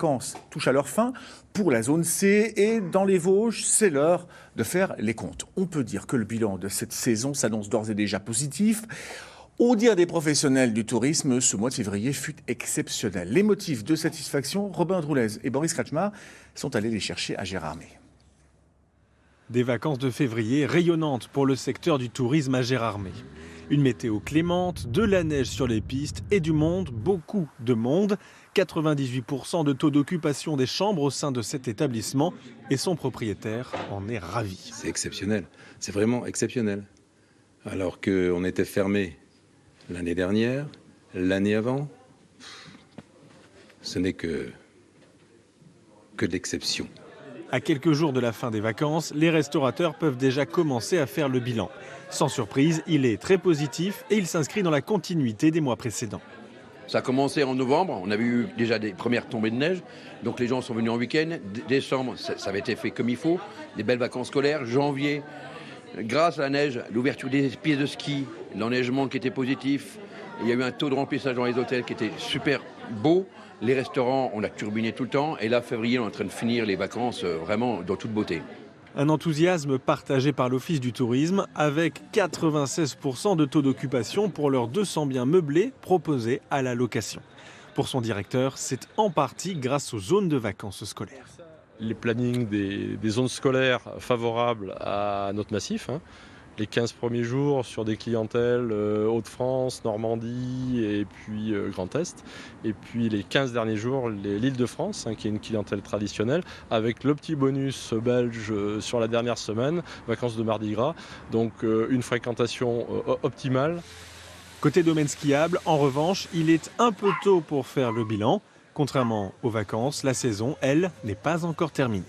vacances touchent à leur fin pour la zone C et dans les Vosges, c'est l'heure de faire les comptes. On peut dire que le bilan de cette saison s'annonce d'ores et déjà positif. Au dire des professionnels du tourisme, ce mois de février fut exceptionnel. Les motifs de satisfaction, Robin Droulez et Boris Kratchmar sont allés les chercher à Gérardmer. Des vacances de février rayonnantes pour le secteur du tourisme à Gérardmer. Une météo clémente, de la neige sur les pistes et du monde, beaucoup de monde. 98% de taux d'occupation des chambres au sein de cet établissement et son propriétaire en est ravi. C'est exceptionnel, c'est vraiment exceptionnel. Alors qu'on était fermé l'année dernière, l'année avant, ce n'est que de l'exception. À quelques jours de la fin des vacances, les restaurateurs peuvent déjà commencer à faire le bilan. Sans surprise, il est très positif et il s'inscrit dans la continuité des mois précédents. Ça a commencé en novembre, on avait eu déjà des premières tombées de neige, donc les gens sont venus en week-end. Décembre, ça avait été fait comme il faut, des belles vacances scolaires. Janvier, grâce à la neige, l'ouverture des pistes de ski, l'enneigement qui était positif, il y a eu un taux de remplissage dans les hôtels qui était super beau. Les restaurants, on a turbiné tout le temps. Et là, février, on est en train de finir les vacances vraiment dans toute beauté. Un enthousiasme partagé par l'Office du tourisme avec 96% de taux d'occupation pour leurs 200 biens meublés proposés à la location. Pour son directeur, c'est en partie grâce aux zones de vacances scolaires. Les plannings des zones scolaires favorables à notre massif. Les 15 premiers jours sur des clientèles Hauts-de-France, Normandie et puis Grand Est. Et puis les 15 derniers jours, l'Île-de-France, qui est une clientèle traditionnelle, avec le petit bonus belge sur la dernière semaine, vacances de Mardi Gras. Donc une fréquentation optimale. Côté domaine skiable, en revanche, il est un peu tôt pour faire le bilan. Contrairement aux vacances, la saison, elle, n'est pas encore terminée.